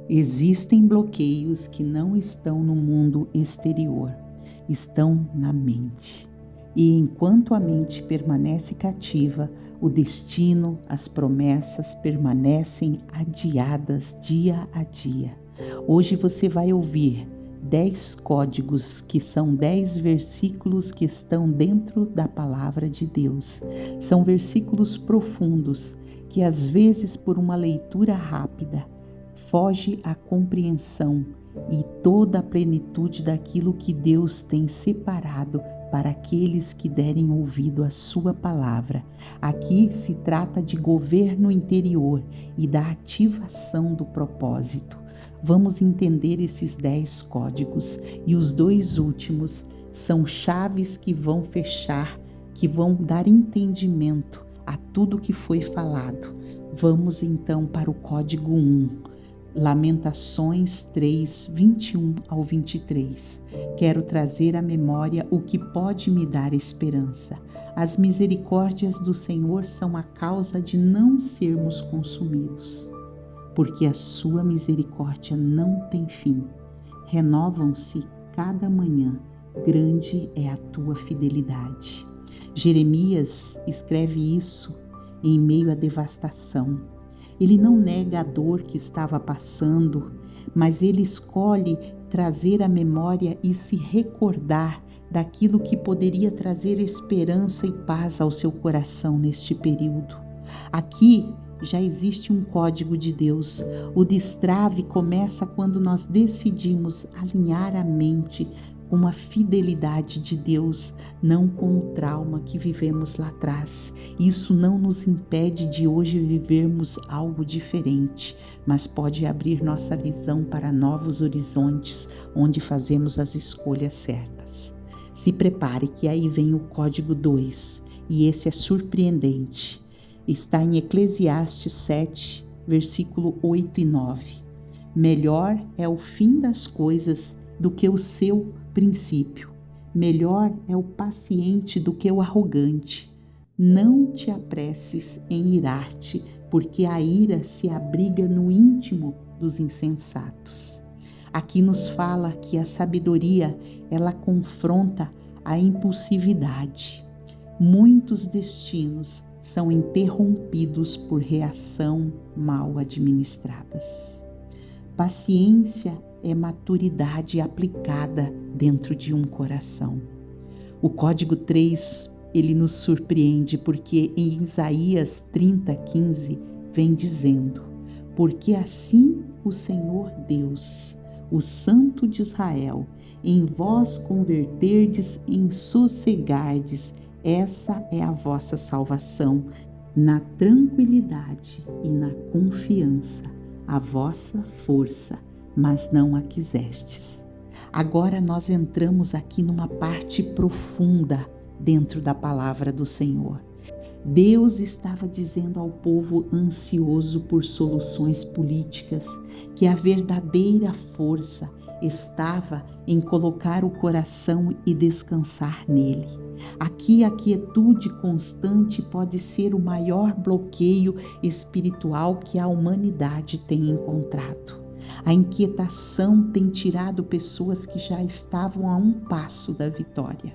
Existem bloqueios que não estão no mundo exterior, estão na mente. E enquanto a mente permanece cativa, o destino, as promessas permanecem adiadas dia a dia. Hoje você vai ouvir 10 códigos, que são 10 versículos que estão dentro da palavra de Deus. São versículos profundos que às vezes por uma leitura rápida foge à compreensão e toda a plenitude daquilo que Deus tem separado para aqueles que derem ouvido à sua palavra. Aqui se trata de governo interior e da ativação do propósito. Vamos entender esses 10 códigos e os 2 últimos são chaves que vão fechar, que vão dar entendimento a tudo que foi falado. Vamos então para o código 1. Lamentações 3, 21 ao 23. Quero trazer à memória o que pode me dar esperança. As misericórdias do Senhor são a causa de não sermos consumidos, porque a sua misericórdia não tem fim. Renovam-se cada manhã, grande é a tua fidelidade. Jeremias escreve isso em meio à devastação. Ele não nega a dor que estava passando, mas ele escolhe trazer à memória e se recordar daquilo que poderia trazer esperança e paz ao seu coração neste período. Aqui já existe um código de Deus. O destrave começa quando nós decidimos alinhar a mente com a fidelidade de Deus, não com o trauma que vivemos lá atrás. Isso não nos impede de hoje vivermos algo diferente, mas pode abrir nossa visão para novos horizontes, onde fazemos as escolhas certas. Se prepare que aí vem o código 2, e esse é surpreendente. Está em Eclesiastes 7, versículo 8 e 9. Melhor é o fim das coisas do que o seu princípio. Melhor é o paciente do que o arrogante. Não te apresses em irar-te, porque a ira se abriga no íntimo dos insensatos. Aqui nos fala que a sabedoria, ela confronta a impulsividade. Muitos destinos são interrompidos por reação mal administradas. Paciência é maturidade aplicada dentro de um coração. O código 3, ele nos surpreende porque em Isaías 30:15 vem dizendo: porque assim o Senhor Deus, o Santo de Israel, em vós converterdes, em sossegardes, essa é a vossa salvação, na tranquilidade e na confiança, a vossa força, mas não a quisestes. Agora nós entramos aqui numa parte profunda dentro da palavra do Senhor. Deus estava dizendo ao povo ansioso por soluções políticas que a verdadeira força estava em colocar o coração e descansar nele. Aqui a quietude constante pode ser o maior bloqueio espiritual que a humanidade tem encontrado. A inquietação tem tirado pessoas que já estavam a um passo da vitória.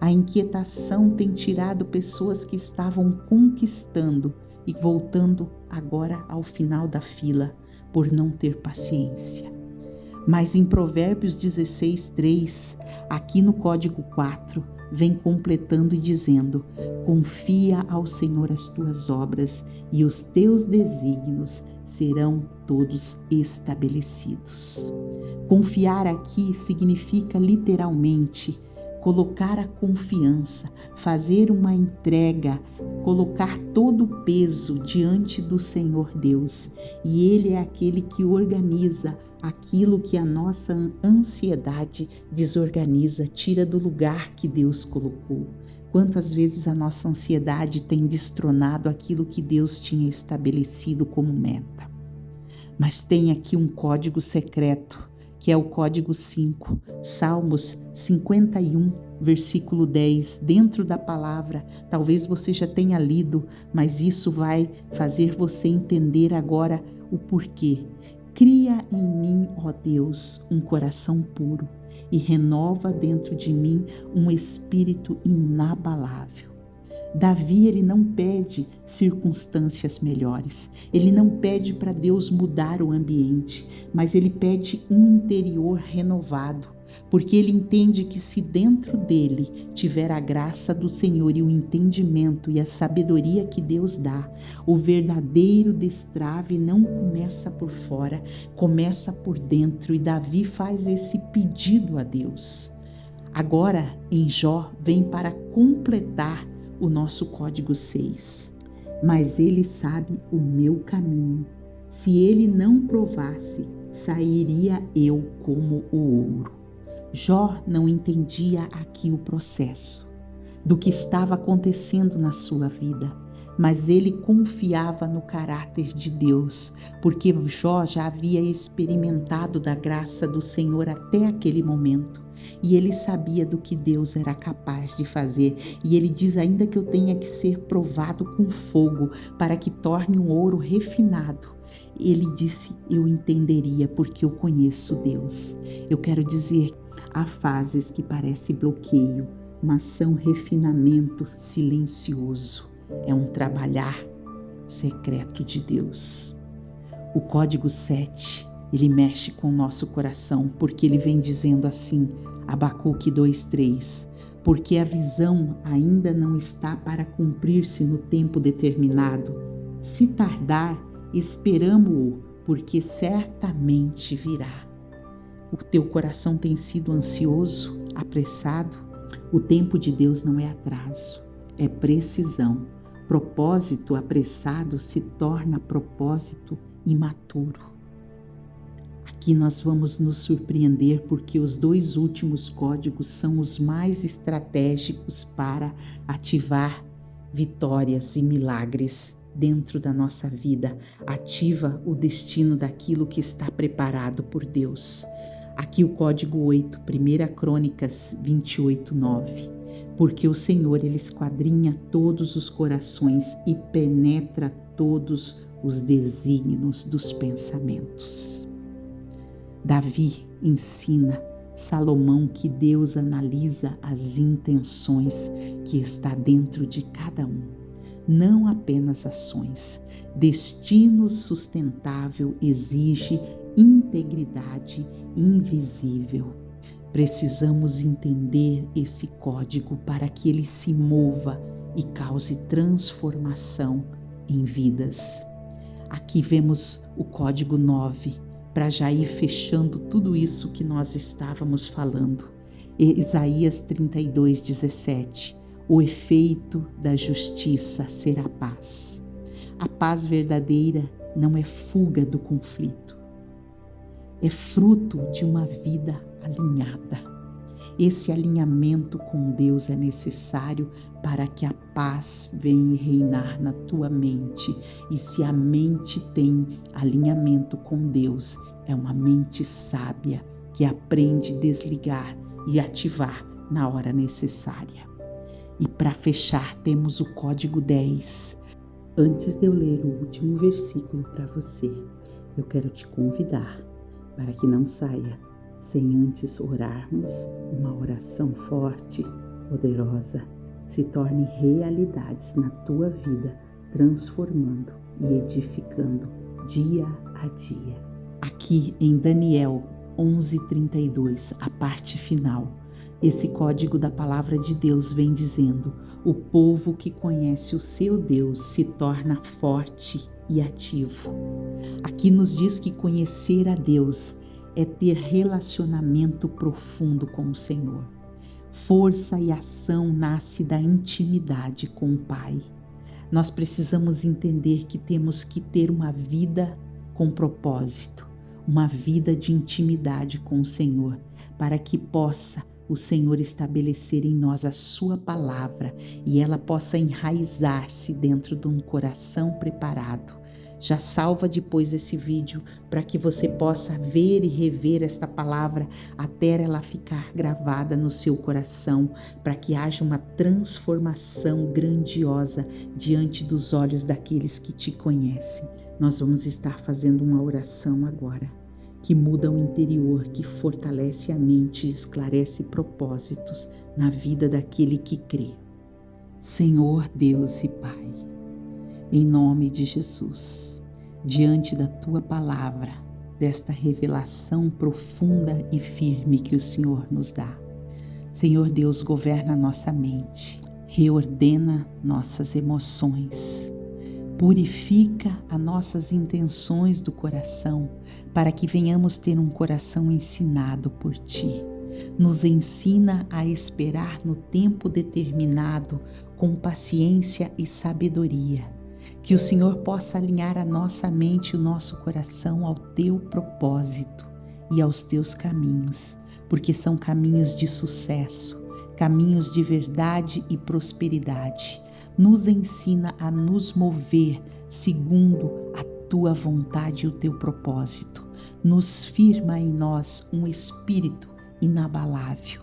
A inquietação tem tirado pessoas que estavam conquistando e voltando agora ao final da fila por não ter paciência. Mas em Provérbios 16:3, aqui no código 4, vem completando e dizendo: confia ao Senhor as tuas obras e os teus desígnios serão todos estabelecidos. Confiar aqui significa literalmente colocar a confiança, fazer uma entrega, colocar todo o peso diante do Senhor Deus. E Ele é aquele que organiza aquilo que a nossa ansiedade desorganiza, tira do lugar que Deus colocou. Quantas vezes a nossa ansiedade tem destronado aquilo que Deus tinha estabelecido como meta. Mas tem aqui um código secreto, que é o código 5, Salmos 51, versículo 10, dentro da palavra. Talvez você já tenha lido, mas isso vai fazer você entender agora o porquê. Cria Cria em mim, ó Deus, um coração puro e renova dentro de mim um espírito inabalável. Davi, ele não pede circunstâncias melhores, ele não pede para Deus mudar o ambiente, mas ele pede um interior renovado, porque ele entende que se dentro dele tiver a graça do Senhor e o entendimento e a sabedoria que Deus dá, o verdadeiro destrave não começa por fora, começa por dentro, e Davi faz esse pedido a Deus. Agora, em Jó, vem para completar o nosso código 6. Mas ele sabe o meu caminho. Se ele não provasse, sairia eu como o ouro. Jó não entendia aqui o processo do que estava acontecendo na sua vida, mas ele confiava no caráter de Deus, porque Jó já havia experimentado da graça do Senhor até aquele momento. E ele sabia do que Deus era capaz de fazer. E ele diz: ainda que eu tenha que ser provado com fogo para que torne um ouro refinado, ele disse: eu entenderia, porque eu conheço Deus. Eu quero dizer, há fases que parecem bloqueio, mas são refinamento silencioso. É um trabalhar secreto de Deus. O código 7, ele mexe com o nosso coração, porque ele vem dizendo assim, Abacuque 2:3, porque a visão ainda não está para cumprir-se no tempo determinado. Se tardar, esperamo-o, porque certamente virá. O teu coração tem sido ansioso, apressado? O tempo de Deus não é atraso, é precisão. Propósito apressado se torna propósito imaturo. Aqui nós vamos nos surpreender, porque os 2 últimos códigos são os mais estratégicos para ativar vitórias e milagres dentro da nossa vida. Ativa o destino daquilo que está preparado por Deus. Aqui o código 8, 1 Crônicas 28:9. Porque o Senhor, ele esquadrinha todos os corações e penetra todos os desígnios dos pensamentos. Davi ensina Salomão que Deus analisa as intenções que está dentro de cada um, não apenas ações. Destino sustentável exige integridade invisível. Precisamos entender esse código para que ele se mova e cause transformação em vidas. Aqui vemos o código 9, para já ir fechando tudo isso que nós estávamos falando. Isaías 32:17, o efeito da justiça será paz. A paz verdadeira não é fuga do conflito, é fruto de uma vida alinhada. Esse alinhamento com Deus é necessário para que a paz venha reinar na tua mente. E se a mente tem alinhamento com Deus, é uma mente sábia que aprende a desligar e ativar na hora necessária. E para fechar, temos o código 10. Antes de eu ler o último versículo para você, eu quero te convidar para que não saia sem antes orarmos uma oração forte, poderosa, se torne realidades na tua vida, transformando e edificando dia a dia. Aqui em Daniel 11:32, a parte final, esse código da palavra de Deus vem dizendo: o povo que conhece o seu Deus se torna forte e ativo. Aqui nos diz que conhecer a Deus é ter relacionamento profundo com o Senhor. Força e ação nasce da intimidade com o Pai. Nós precisamos entender que temos que ter uma vida com propósito, uma vida de intimidade com o Senhor, para que possa o Senhor estabelecer em nós a sua palavra e ela possa enraizar-se dentro de um coração preparado. Já salva depois esse vídeo para que você possa ver e rever esta palavra até ela ficar gravada no seu coração, para que haja uma transformação grandiosa diante dos olhos daqueles que te conhecem. Nós vamos estar fazendo uma oração agora. que muda o interior, que fortalece a mente e esclarece propósitos na vida daquele que crê. Senhor Deus e Pai, em nome de Jesus, diante da Tua palavra, desta revelação profunda e firme que o Senhor nos dá, Senhor Deus, governa a nossa mente, reordena nossas emoções, purifica as nossas intenções do coração, para que venhamos ter um coração ensinado por Ti. Nos ensina a esperar no tempo determinado, com paciência e sabedoria. Que o Senhor possa alinhar a nossa mente e o nosso coração ao Teu propósito e aos Teus caminhos, porque são caminhos de sucesso, caminhos de verdade e prosperidade. Nos ensina a nos mover segundo a Tua vontade e o Teu propósito. Nos firma em nós um espírito inabalável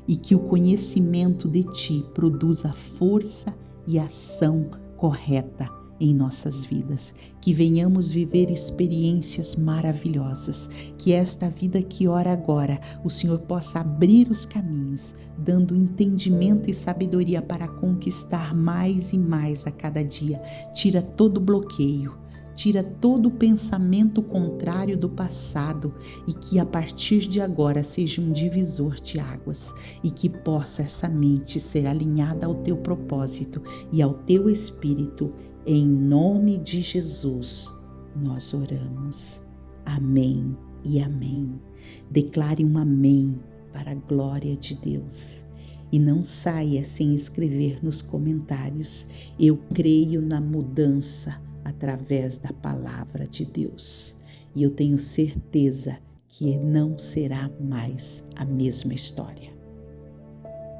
e que o conhecimento de Ti produza força e ação correta em nossas vidas, que venhamos viver experiências maravilhosas, que esta vida que ora agora, o Senhor possa abrir os caminhos, dando entendimento e sabedoria para conquistar mais e mais a cada dia. Tira todo bloqueio, tira todo pensamento contrário do passado e que a partir de agora seja um divisor de águas e que possa essa mente ser alinhada ao Teu propósito e ao Teu Espírito. Em nome de Jesus, nós oramos. Amém e amém. Declare um amém para a glória de Deus. E não saia sem escrever nos comentários: eu creio na mudança através da palavra de Deus. E eu tenho certeza que não será mais a mesma história.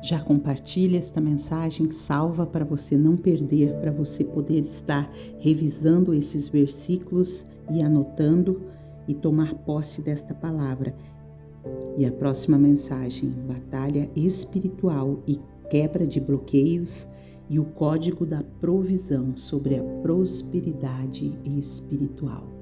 Já compartilha esta mensagem, salva para você não perder, para você poder estar revisando esses versículos e anotando e tomar posse desta palavra. E a próxima mensagem, batalha espiritual e quebra de bloqueios e o código da provisão sobre a prosperidade espiritual.